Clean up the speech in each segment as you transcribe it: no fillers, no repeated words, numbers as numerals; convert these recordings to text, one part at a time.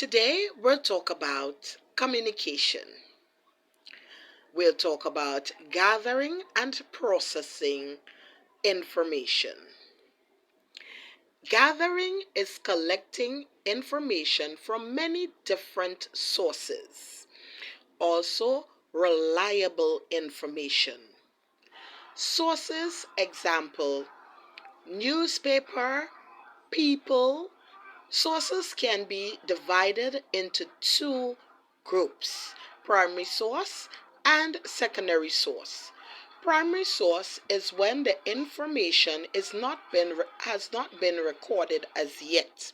Today we'll talk about communication. We'll talk about gathering and processing information. Gathering is collecting information from many different sources, also reliable information. Sources, example, newspaper, people. Sources can be divided into two groups: primary source and secondary source. Primary source is when the information has not been recorded as yet.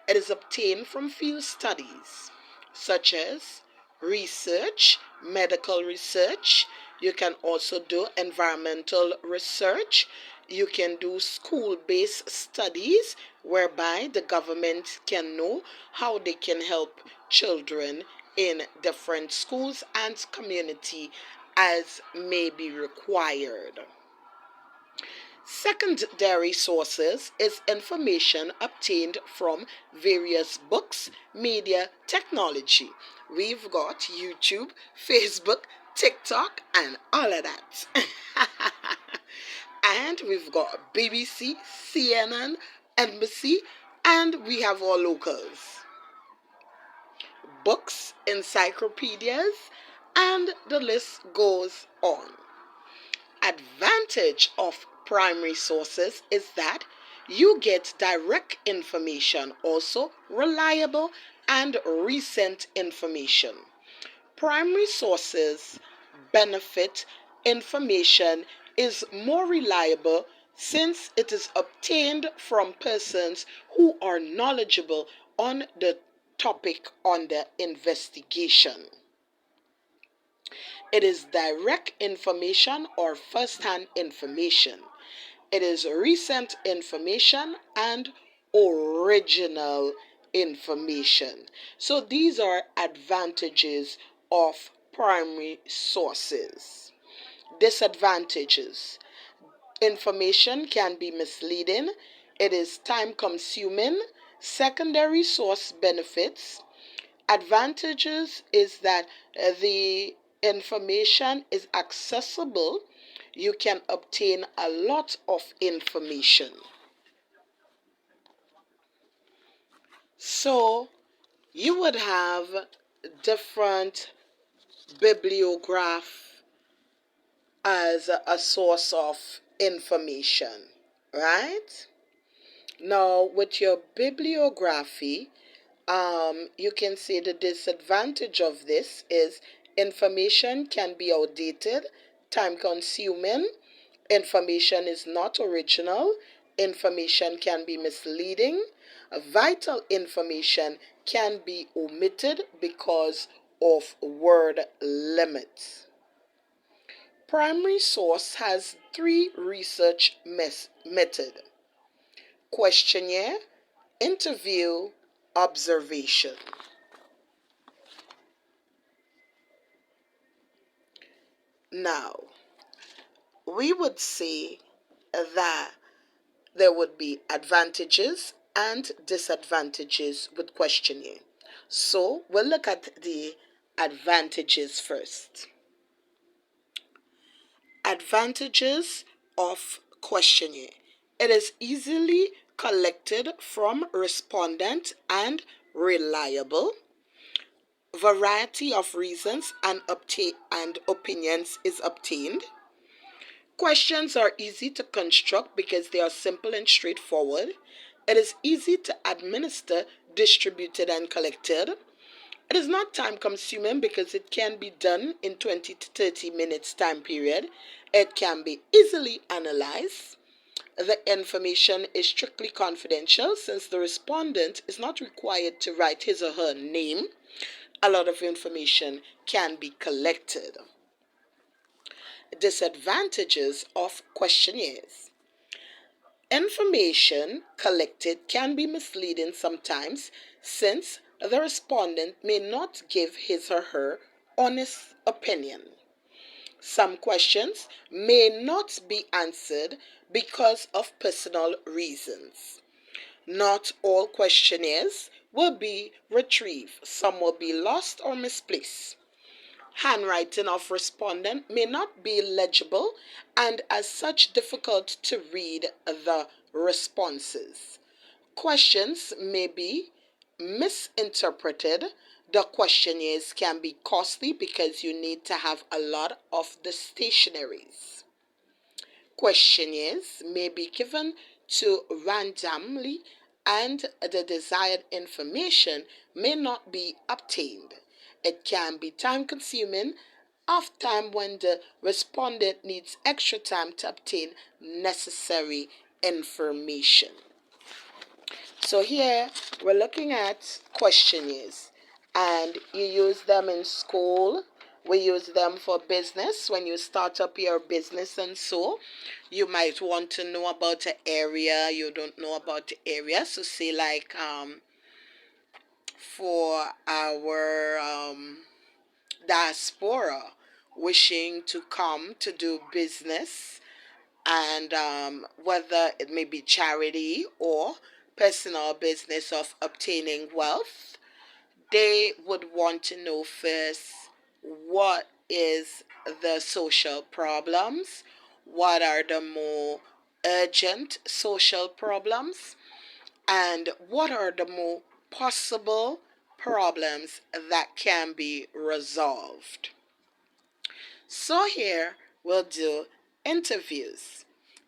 It is obtained from field studies such as research, medical research. You can also do environmental research. You can do school-based studies whereby the government can know how they can help children in different schools and community as may be required. Secondary sources is information obtained from various books, media, technology. We've got YouTube, Facebook, TikTok, and all of that. And we've got BBC, CNN, NBC, and we have our locals. Books, encyclopedias, and the list goes on. Advantage of primary sources is that you get direct information, also reliable and recent information. Primary sources benefit information is more reliable since it is obtained from persons who are knowledgeable on the topic under investigation. It is direct information or first-hand information. It is recent information and original information. So these are advantages of primary sources. Disadvantages: information can be misleading. It is time-consuming. Secondary source benefits. Advantages is that the information is accessible. You can obtain a lot of information. So you would have different bibliograph as a source of information, right? Now with your bibliography, you can see the disadvantage of this is information can be outdated, time consuming, information is not original, information can be misleading, vital information can be omitted because of word limits. Primary source has three research methods: questionnaire, interview, observation. Now, we would say that there would be advantages and disadvantages with questionnaire. So we'll look at the advantages first. Advantages of questionnaire: it is easily collected from respondent and reliable. Variety of reasons and opinions is obtained. Questions are easy to construct because they are simple and straightforward. It is easy to administer, distributed, and collected. It is not time consuming because it can be done in 20 to 30 minutes time period. It can be easily analyzed. The information is strictly confidential since the respondent is not required to write his or her name. A lot of information can be collected. Disadvantages of questionnaires: information collected can be misleading sometimes since the respondent may not give his or her honest opinion. Some questions may not be answered because of personal reasons. Not all questionnaires will be retrieved. Some will be lost or misplaced. Handwriting of respondent may not be legible and as such difficult to read the responses. Questions may be misinterpreted. The questionnaires can be costly because you need to have a lot of the stationaries. Questionnaires may be given to randomly and the desired information may not be obtained. It can be time consuming, often when the respondent needs extra time to obtain necessary information. So here we're looking at questionnaires, and you use them in school. We use them for business when you start up your business, and so you might want to know about an area you don't know about the area. So say like for our diaspora wishing to come to do business, and whether it may be charity or personal business of obtaining wealth, they would want to know first what is the social problems, what are the more urgent social problems, and what are the more possible problems that can be resolved. So here we'll do interviews.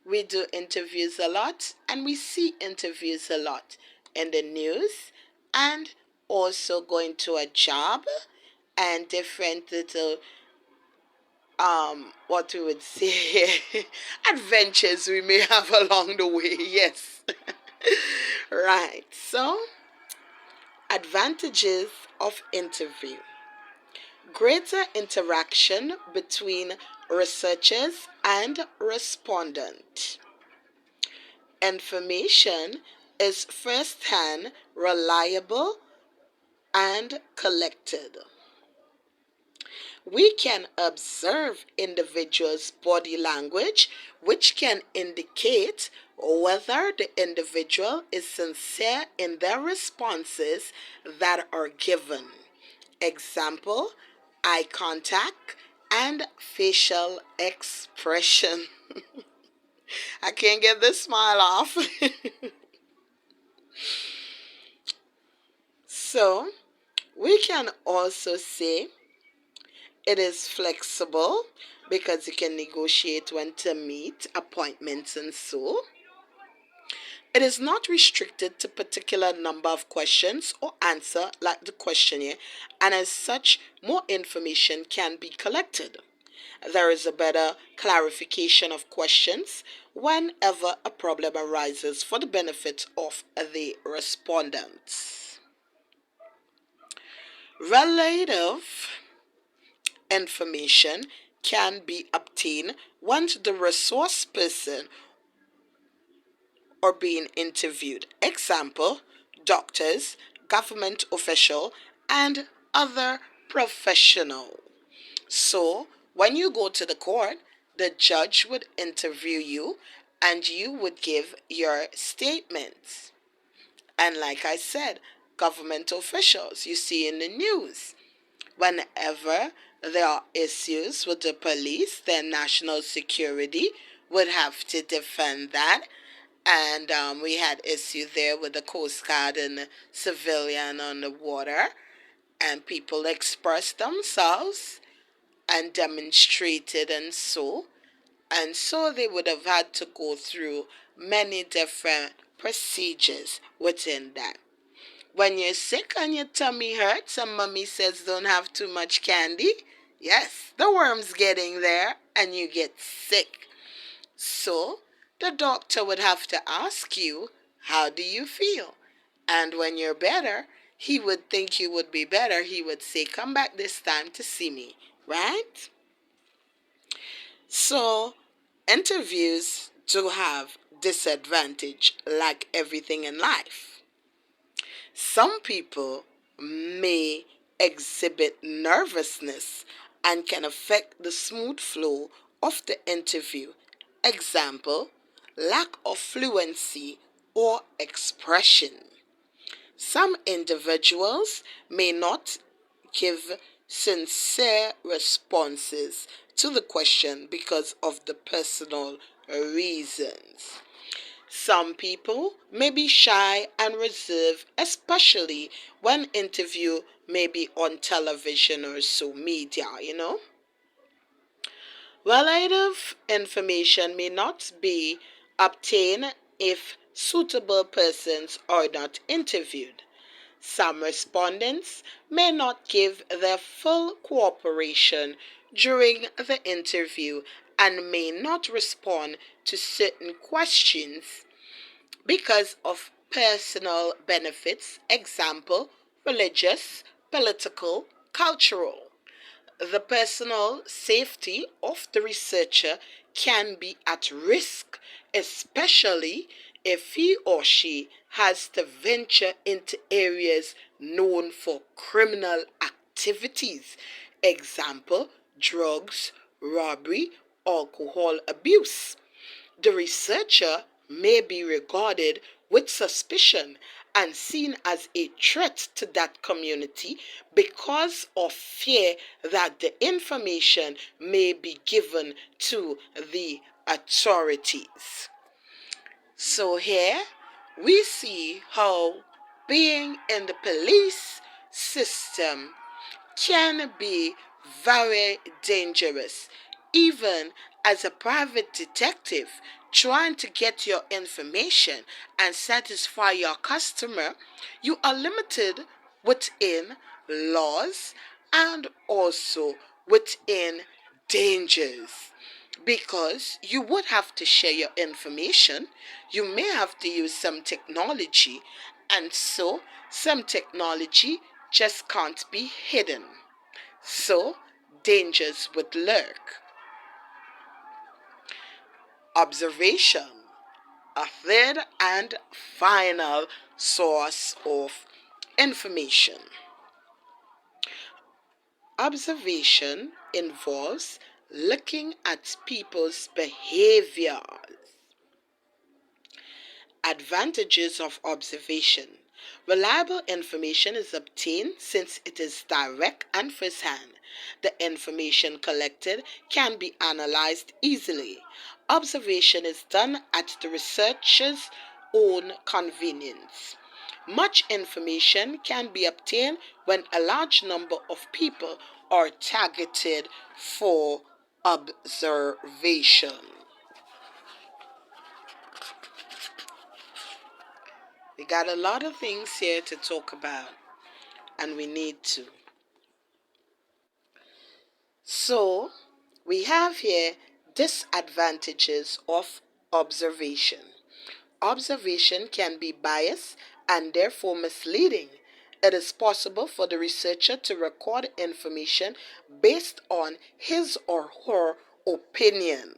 We do interviews a lot, and we see interviews a lot in the news, and also going to a job and different little what we would say adventures we may have along the way. Yes. Right. So advantages of interview: greater interaction between researchers and respondent. Information is first-hand, reliable, and collected. We can observe individuals' body language, which can indicate whether the individual is sincere in their responses that are given. Example, eye contact and facial expression. I can't get this smile off. So, we can also say it is flexible because you can negotiate when to meet, appointments, and so. It is not restricted to particular number of questions or answer like the questionnaire, and as such, more information can be collected. There is a better clarification of questions whenever a problem arises for the benefit of the respondents. Relative information can be obtained once the resource person are being interviewed. Example, doctors, government official, and other professional. So, when you go to the court, the judge would interview you and you would give your statements. And like I said, government officials you see in the news. Whenever there are issues with the police, then national security would have to defend that. And we had issue there with the Coast Guard and the civilian on the water. And people expressed themselves and demonstrated and so. And so they would have had to go through many different procedures within that. When you're sick and your tummy hurts and mommy says don't have too much candy, yes, the worm's getting there and you get sick. So the doctor would have to ask you, how do you feel? And when you're better, he would think you would be better. He would say, come back this time to see me, right? So interviews do have disadvantage like everything in life. Some people may exhibit nervousness and can affect the smooth flow of the interview. Example, lack of fluency or expression. Some individuals may not give sincere responses to the question because of the personal reasons. Some people may be shy and reserved, especially when interview may be on television or so media. Relative information may not be obtained if suitable persons are not interviewed. Some respondents may not give their full cooperation during the interview and may not respond to certain questions because of personal benefits, example, religious, political, cultural. The personal safety of the researcher can be at risk, especially if he or she has to venture into areas known for criminal activities, example, drugs, robbery, alcohol abuse. The researcher may be regarded with suspicion and seen as a threat to that community because of fear that the information may be given to the authorities. So here we see how being in the police system can be very dangerous. Even as a private detective trying to get your information and satisfy your customer, you are limited within laws and also within dangers because you would have to share your information. You may have to use some technology, and so some technology just can't be hidden. So dangers would lurk. Observation, a third and final source of information. Observation involves looking at people's behavior. Advantages of observation. Reliable information is obtained since it is direct and first-hand. The information collected can be analyzed easily. Observation is done at the researcher's own convenience. Much information can be obtained when a large number of people are targeted for observation. We got a lot of things here to talk about, and we need to. So, we have here disadvantages of observation. Observation can be biased and therefore misleading. It is possible for the researcher to record information based on his or her opinion.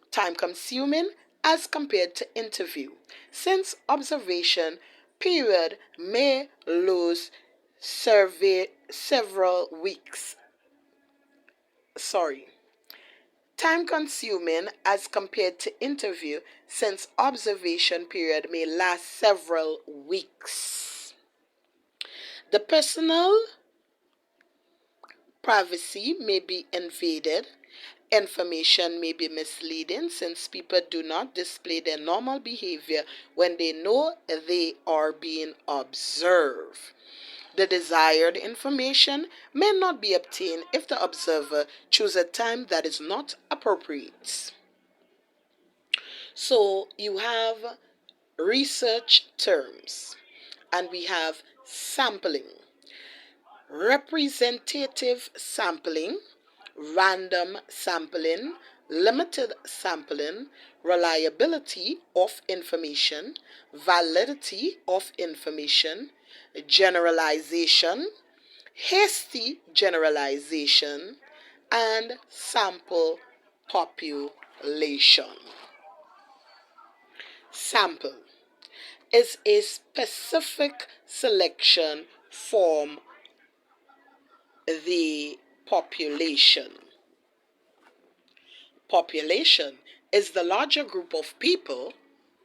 Time consuming as compared to interview, since observation period may lose several weeks. Time consuming as compared to interview, since observation period may last several weeks. The personal privacy may be invaded. Information may be misleading since people do not display their normal behavior when they know they are being observed. The desired information may not be obtained if the observer chooses a time that is not appropriate. So you have research terms, and we have sampling, representative sampling, random sampling, limited sampling, reliability of information, validity of information, generalization, hasty generalization, and sample population. Sample is a specific selection from the population. Population is the larger group of people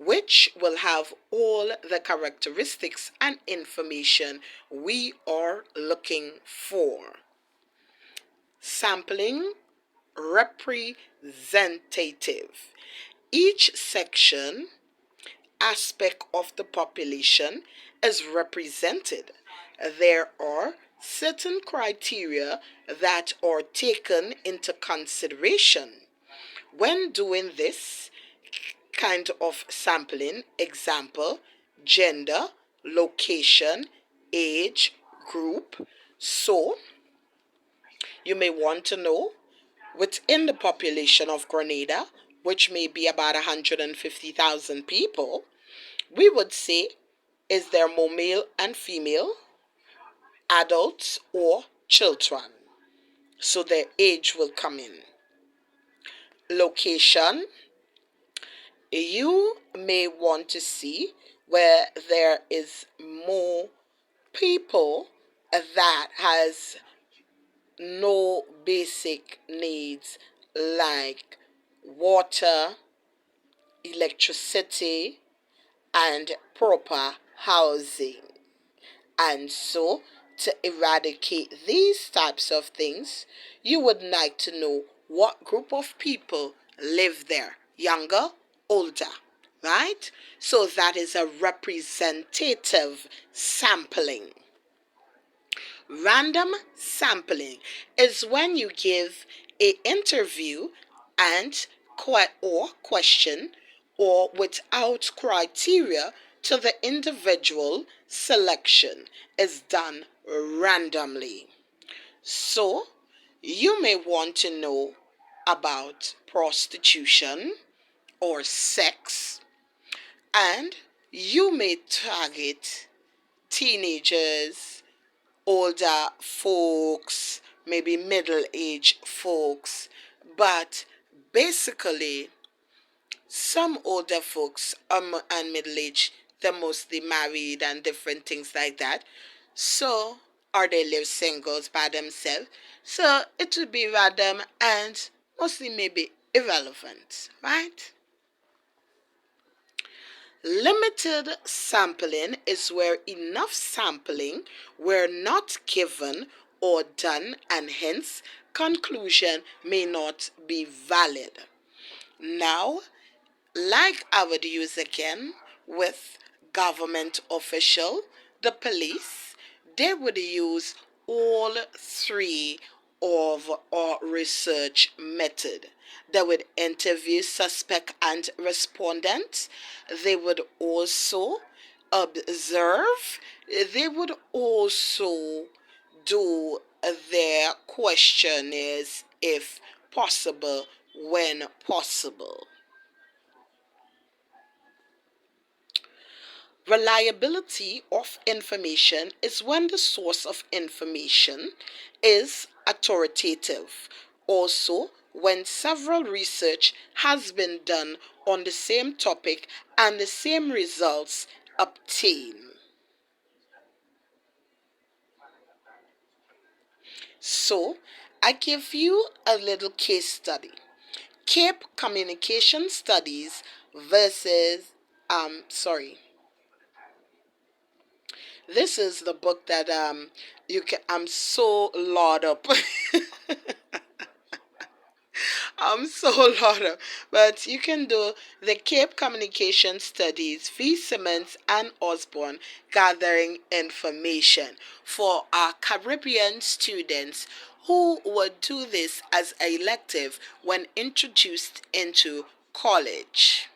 which will have all the characteristics and information we are looking for. Sampling representative. Each section aspect of the population is represented. There are certain criteria that are taken into consideration when doing this kind of sampling. Example: gender, location, age, group. So you may want to know within the population of Grenada, which may be about 150,000 people, we would say, is there more male and female, adults or children? So their age will come in. Location, you may want to see where there is more people that has no basic needs like water, electricity, and proper housing. And so, to eradicate these types of things, you would like to know what group of people live there: younger, older, right? So that is a representative sampling. Random sampling is when you give a interview and or question or without criteria to the individual. Selection is done randomly. So you may want to know about prostitution or sex, and you may target teenagers, older folks, maybe middle-aged folks, but basically some older folks and middle-aged, they're mostly married and different things like that. So, or they live singles by themselves. So it would be random and mostly maybe irrelevant, right? Limited sampling is where enough sampling were not given or done, and hence conclusion may not be valid. Now, like I would use again with government official, the police, they would use all three of our research method. They would interview suspect and respondent. They would also observe. They would also do their questionnaires if possible, when possible. Reliability of information is when the source of information is authoritative. Also, when several research has been done on the same topic and the same results obtained. So, I give you a little case study. Cape Communication Studies versus, this is the book that I'm so loud up. I'm so loud up. But you can do the Cape Communication Studies, V. Simmons and Osborne, gathering information for our Caribbean students who would do this as an elective when introduced into college.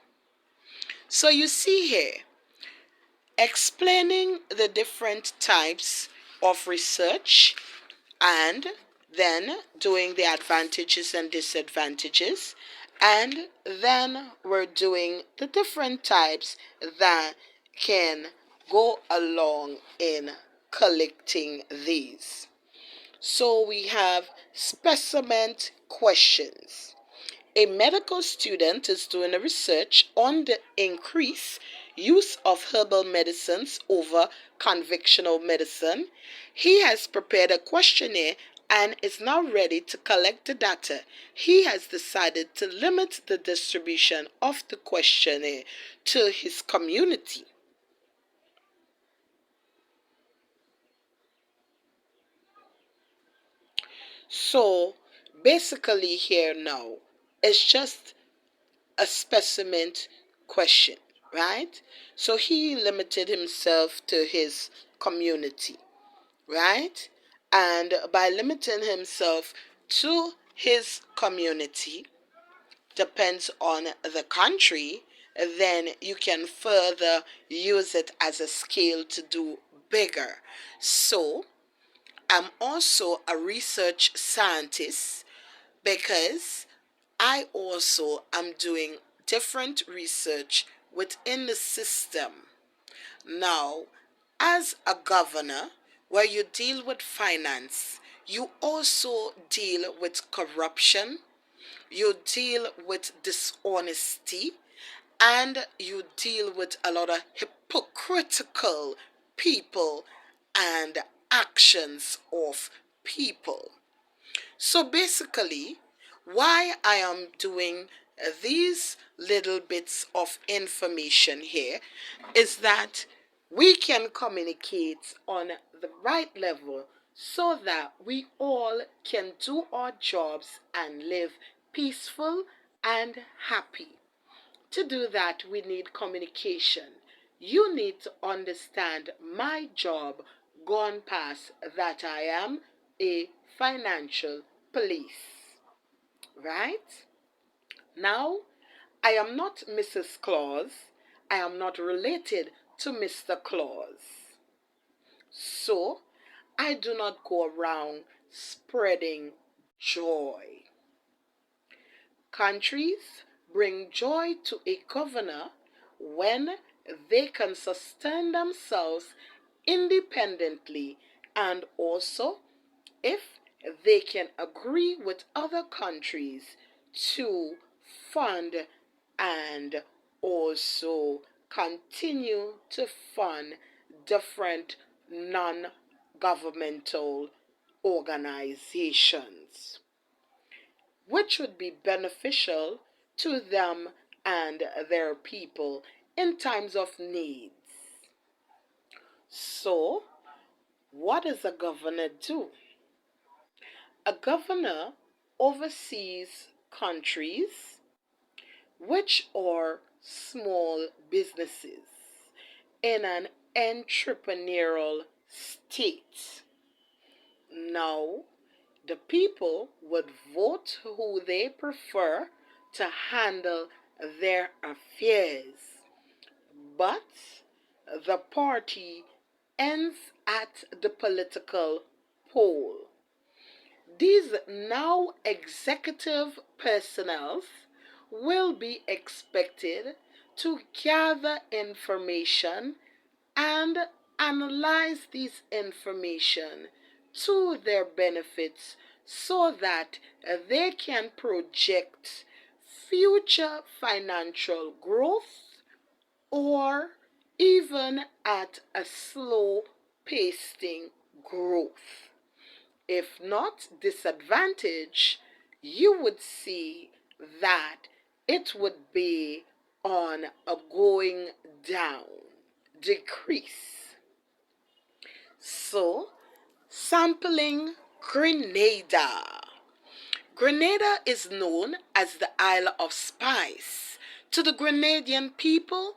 So you see here, explaining the different types of research and then doing the advantages and disadvantages, and then we're doing the different types that can go along in collecting these. So we have specimen questions. A medical student is doing a research on the increased use of herbal medicines over conventional medicine. He has prepared a questionnaire and is now ready to collect the data. He has decided to limit the distribution of the questionnaire to his community. So basically, here now, it's just a specimen question, right? So he limited himself to his community, right? And by limiting himself to his community, depends on the country, then you can further use it as a scale to do bigger. So I'm also a research scientist because I also am doing different research within the system. Now, as a governor, where you deal with finance, you also deal with corruption, you deal with dishonesty, and you deal with a lot of hypocritical people and actions of people. So basically, why I am doing these little bits of information here is that we can communicate on the right level so that we all can do our jobs and live peaceful and happy. To do that, we need communication. You need to understand my job gone past that I am a financial police. Right? Now, I am not Mrs. Claus. I am not related to Mr. Claus. So, I do not go around spreading joy. Countries bring joy to a governor when they can sustain themselves independently, and also if they can agree with other countries to fund and also continue to fund different non governmental organizations, which would be beneficial to them and their people in times of needs. So, what does a governor do? A governor oversees countries which are small businesses in an entrepreneurial state. Now, the people would vote who they prefer to handle their affairs, but the party ends at the political pole. These now executive personnel will be expected to gather information and analyze this information to their benefits so that they can project future financial growth or even at a slow pacing growth. If not disadvantage, you would see that it would be on a going down, decrease. So, sampling Grenada. Grenada is known as the Isle of Spice. To the Grenadian people,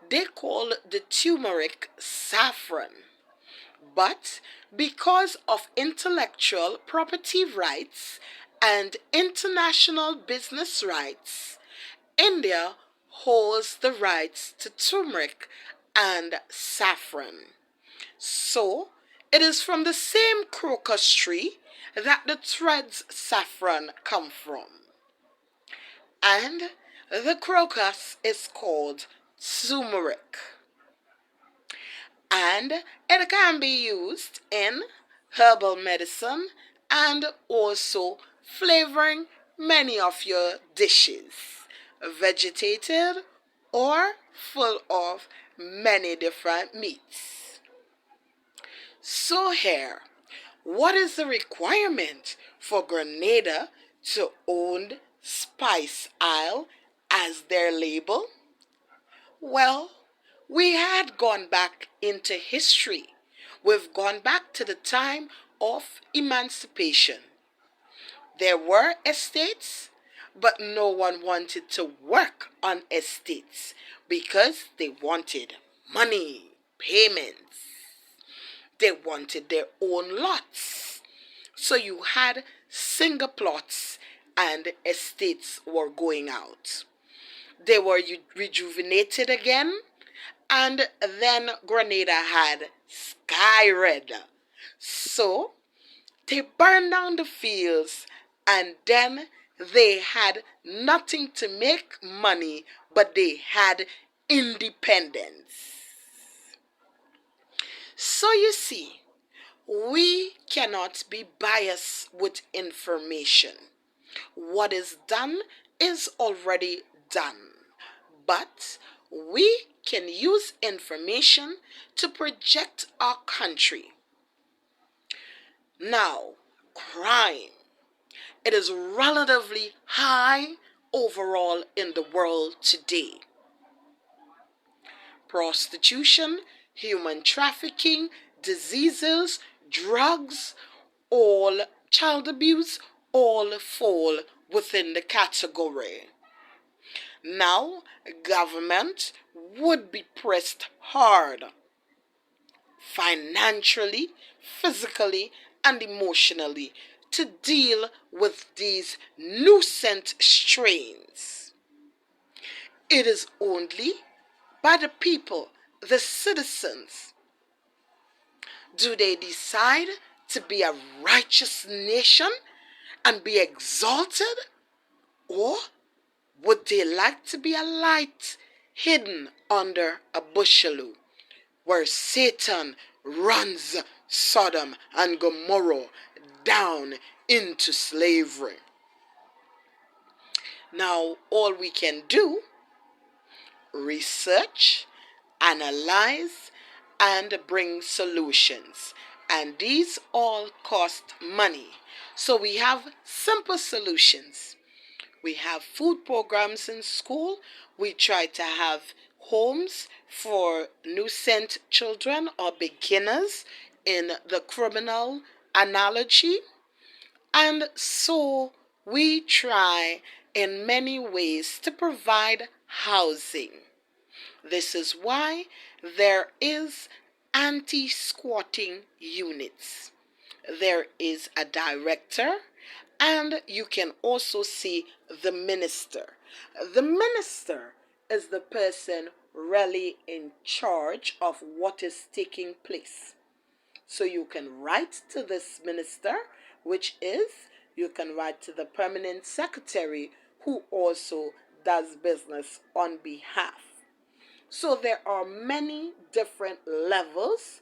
they call the turmeric saffron. But because of intellectual property rights and international business rights, India holds the rights to turmeric and saffron. So, it is from the same crocus tree that the threads saffron come from. And the crocus is called turmeric. And it can be used in herbal medicine and also flavoring many of your dishes, vegetated or full of many different meats. So here, What is the requirement for Grenada to own Spice Isle as their label? Well, we had gone back into history. We've gone back to the time of emancipation. There were estates, but no one wanted to work on estates because they wanted money, payments. They wanted their own lots. So you had single plots and estates were going out. They were rejuvenated again, and then Grenada had sky red. So they burned down the fields, and then they had nothing to make money, but they had independence. So you see, we cannot be biased with information. What is done is already done. But we can use information to project our country. Now, crime. It is relatively high overall in the world today. Prostitution, human trafficking, diseases, drugs, all child abuse, all fall within the category. Now, government would be pressed hard financially, physically, and emotionally to deal with these nuisance strains. It is only by the people, the citizens, do they decide to be a righteous nation and be exalted, or would they like to be a light hidden under a bushel where Satan runs Sodom and Gomorrah down into slavery? Now, all we can do, research, analyze, and bring solutions. And these all cost money. So we have simple solutions. We have food programs in school. We try to have homes for nuisance children or beginners in the criminal analogy. And so we try in many ways to provide housing. This is why there is anti-squatting units. There is a director, and you can also see the minister. The minister is the person really in charge of what is taking place. So you can write to this minister, which is, you can write to the permanent secretary, who also does business on behalf. So there are many different levels,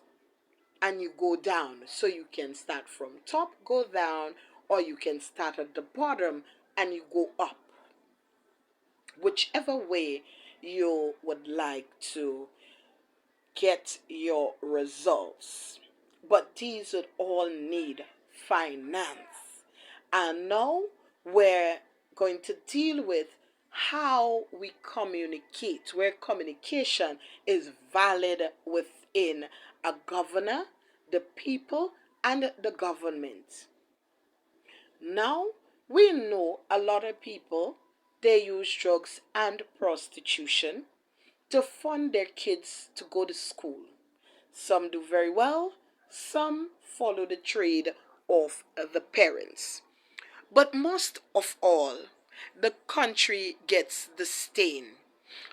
and you go down. So you can start from top, go down, or you can start at the bottom and you go up. Whichever way you would like to get your results. But these would all need finance. And now we're going to deal with how we communicate, where communication is valid within a governor, the people, and the government. Now, we know a lot of people, they use drugs and prostitution to fund their kids to go to school. Some do very well, some follow the trade of the parents. But most of all, the country gets the stain.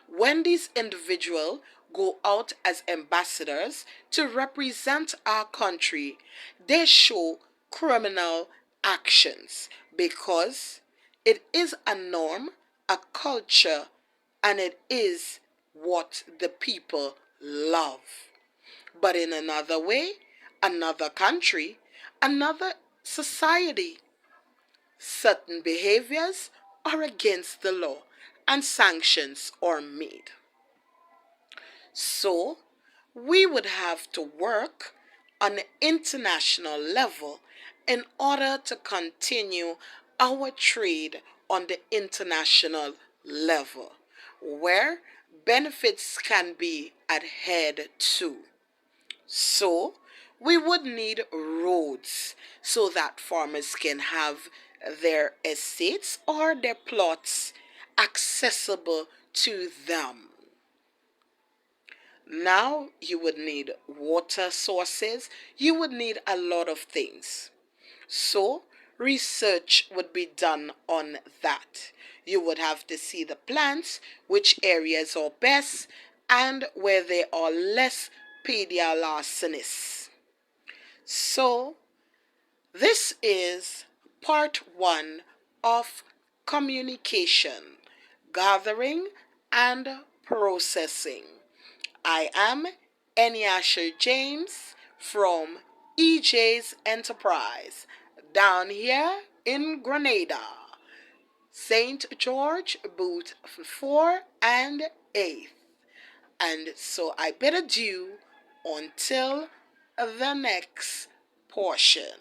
When these individuals go out as ambassadors to represent our country, they show criminal actions because it is a norm, a culture, and it is what the people love. But in another way, another country, another society, certain behaviors are against the law and sanctions are made. So we would have to work on the international level in order to continue our trade on the international level, where benefits can be adhered to. So, we would need roads so that farmers can have their estates or their plots accessible to them. Now, you would need water sources, you would need a lot of things. So, research would be done on that. You would have to see the plants, which areas are best, and where they are less pedialarcinous. So, this is part one of communication, gathering, and processing. I am Eniasher James from EJ's Enterprise down here in Grenada, St. George, booth 4 and 8. And so I bid adieu until the next portion.